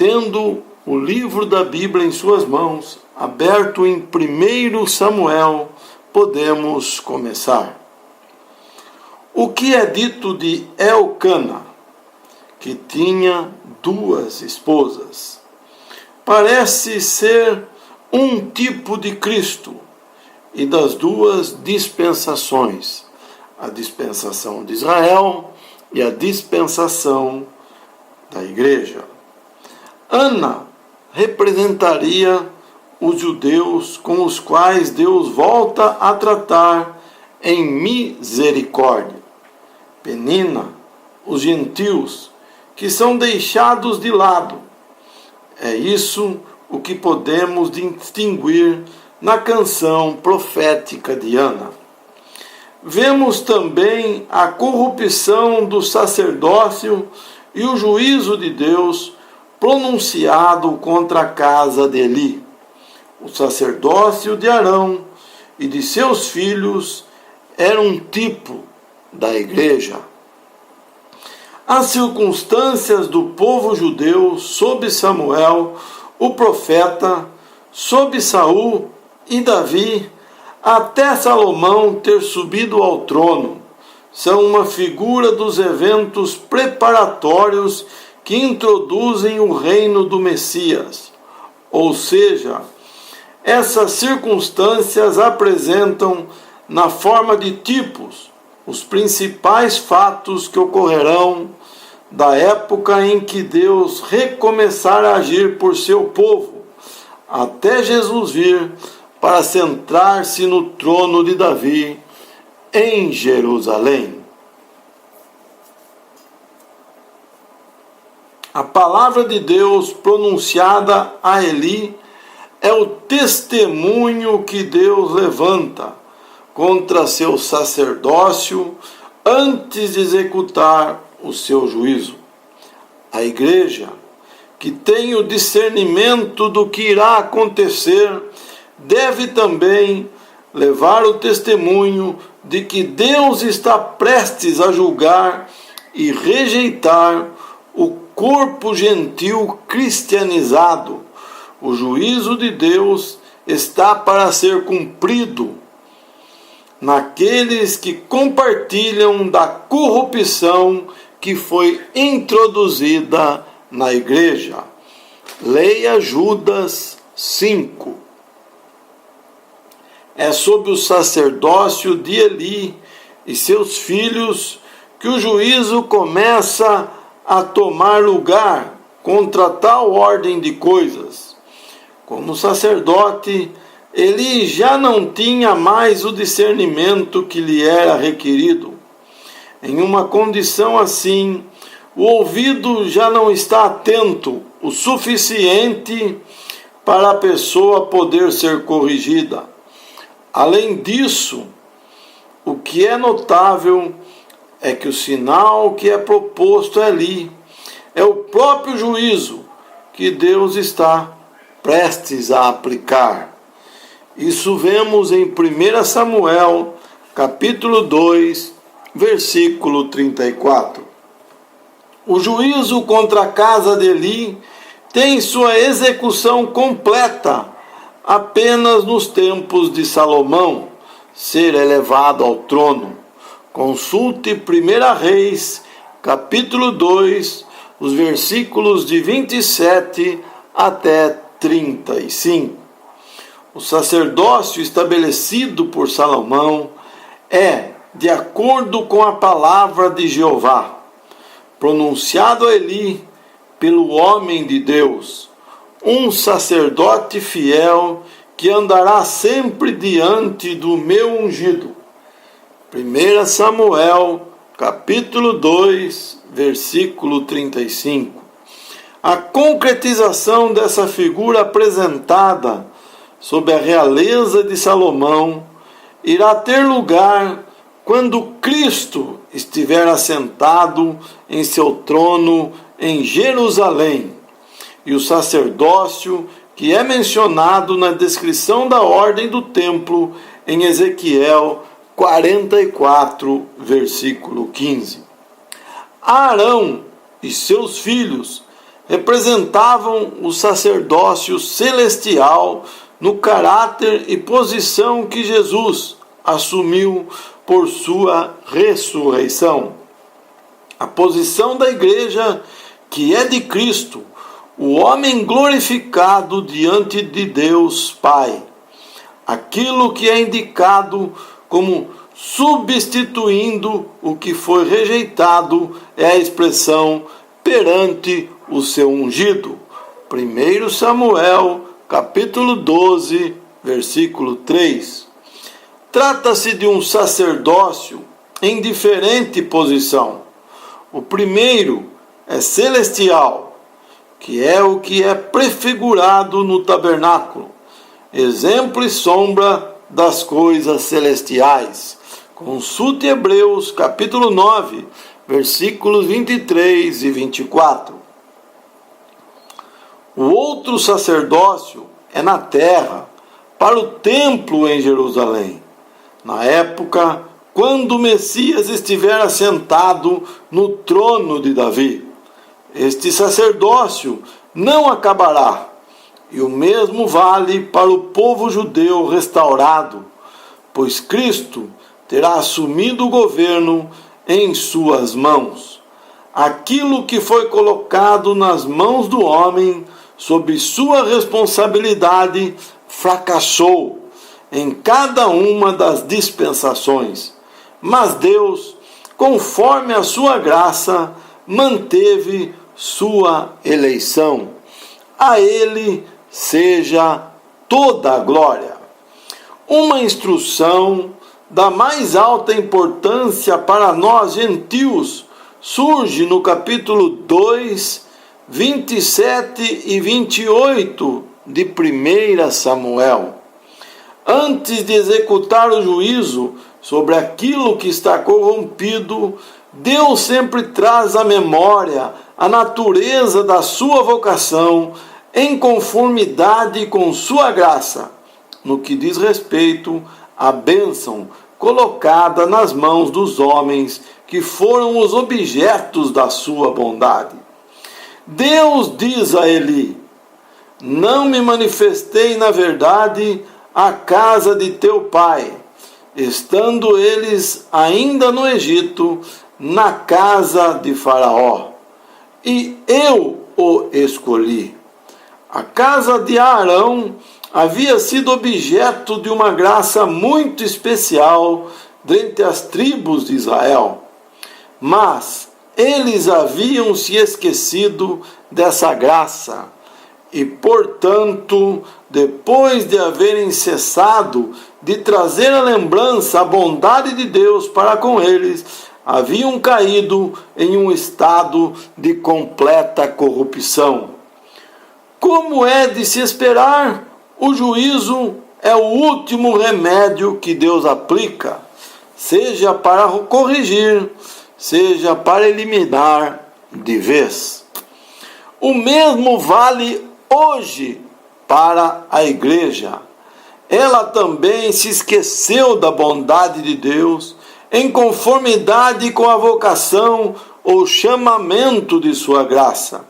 tendo o livro da Bíblia em suas mãos, aberto em 1 Samuel, podemos começar. O que é dito de Elcana, que tinha 2 esposas? Parece ser um tipo de Cristo e das 2 dispensações, a dispensação de Israel e a dispensação da igreja. Ana representaria os judeus com os quais Deus volta a tratar em misericórdia. Penina, os gentios, que são deixados de lado. É isso o que podemos distinguir na canção profética de Ana. Vemos também a corrupção do sacerdócio e o juízo de Deus pronunciado contra a casa de Eli. O sacerdócio de Arão e de seus filhos era um tipo da igreja. As circunstâncias do povo judeu sob Samuel, o profeta, sob Saul e Davi, até Salomão ter subido ao trono, são uma figura dos eventos preparatórios que introduzem o reino do Messias. Ou seja, essas circunstâncias apresentam, na forma de tipos, os principais fatos que ocorrerão da época em que Deus recomeçar a agir por seu povo, até Jesus vir para sentar-se no trono de Davi em Jerusalém. A palavra de Deus pronunciada a Eli é o testemunho que Deus levanta contra seu sacerdócio antes de executar o seu juízo. A igreja, que tem o discernimento do que irá acontecer, deve também levar o testemunho de que Deus está prestes a julgar e rejeitar o corpo gentil cristianizado. O juízo de Deus está para ser cumprido naqueles que compartilham da corrupção que foi introduzida na igreja. Leia Judas 5. É sob o sacerdócio de Eli e seus filhos que o juízo começa a tomar lugar contra tal ordem de coisas. Como sacerdote, Eli já não tinha mais o discernimento que lhe era requerido. Em uma condição assim, o ouvido já não está atento o suficiente para a pessoa poder ser corrigida. Além disso, o que é notável é que o sinal que é proposto ali é o próprio juízo que Deus está prestes a aplicar. Isso vemos em 1 Samuel, capítulo 2, versículo 34. O juízo contra a casa de Eli tem sua execução completa apenas nos tempos de Salomão ser elevado ao trono. Consulte 1 Reis, capítulo 2, os versículos de 27 até 35. O sacerdócio estabelecido por Salomão é de acordo com a palavra de Jeová, pronunciado a Eli pelo homem de Deus, um sacerdote fiel que andará sempre diante do meu ungido. 1 Samuel, capítulo 2, versículo 35. A concretização dessa figura apresentada sob a realeza de Salomão irá ter lugar quando Cristo estiver assentado em seu trono em Jerusalém, e o sacerdócio que é mencionado na descrição da ordem do templo em Ezequiel 44, versículo 15. Arão e seus filhos representavam o sacerdócio celestial no caráter e posição que Jesus assumiu por sua ressurreição. A posição da igreja, que é de Cristo, o homem glorificado diante de Deus Pai. Aquilo que é indicado como substituindo o que foi rejeitado é a expressão perante o seu ungido. 1 Samuel, capítulo 12, versículo 3. Trata-se de um sacerdócio em diferente posição. O primeiro é celestial, que é o que é prefigurado no tabernáculo, exemplo e sombra das coisas celestiais. Consulte Hebreus, capítulo 9, versículos 23 e 24. O outro sacerdócio é na terra, para o templo em Jerusalém, na época quando o Messias estiver assentado no trono de Davi. Este sacerdócio não acabará, e o mesmo vale para o povo judeu restaurado, pois Cristo terá assumido o governo em suas mãos. Aquilo que foi colocado nas mãos do homem, sob sua responsabilidade, fracassou em cada uma das dispensações. Mas Deus, conforme a sua graça, manteve sua eleição. A Ele seja toda a glória. Uma instrução da mais alta importância para nós gentios surge no capítulo 2, 27 e 28 de 1 Samuel. Antes de executar o juízo sobre aquilo que está corrompido, Deus sempre traz à memória a natureza da sua vocação em conformidade com sua graça, no que diz respeito à bênção colocada nas mãos dos homens que foram os objetos da sua bondade. Deus diz a Eli: não me manifestei na verdade à casa de teu pai, estando eles ainda no Egito, na casa de Faraó, e eu o escolhi. A casa de Arão havia sido objeto de uma graça muito especial dentre as tribos de Israel, mas eles haviam se esquecido dessa graça e, portanto, depois de haverem cessado de trazer à lembrança a bondade de Deus para com eles, haviam caído em um estado de completa corrupção. Como é de se esperar, o juízo é o último remédio que Deus aplica, seja para corrigir, seja para eliminar de vez. O mesmo vale hoje para a igreja. Ela também se esqueceu da bondade de Deus em conformidade com a vocação ou chamamento de sua graça.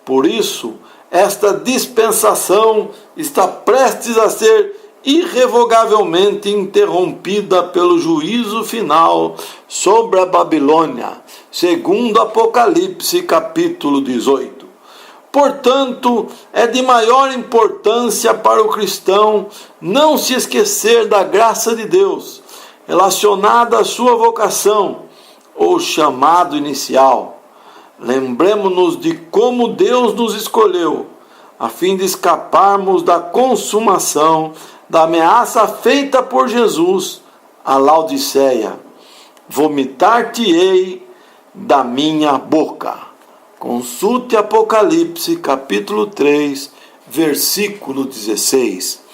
Por isso, esta dispensação está prestes a ser irrevogavelmente interrompida pelo juízo final sobre a Babilônia, segundo Apocalipse capítulo 18. Portanto, é de maior importância para o cristão não se esquecer da graça de Deus relacionada à sua vocação ou chamado inicial. Lembremos-nos de como Deus nos escolheu, a fim de escaparmos da consumação da ameaça feita por Jesus a Laodiceia: vomitar-te-ei da minha boca. Consulte Apocalipse capítulo 3, versículo 16.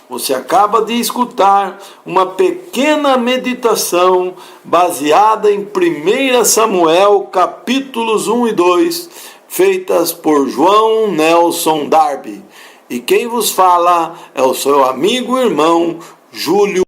Você acaba de escutar uma pequena meditação baseada em 1 Samuel capítulos 1 e 2, feitas por João Nelson Darby. E quem vos fala é o seu amigo e irmão Júlio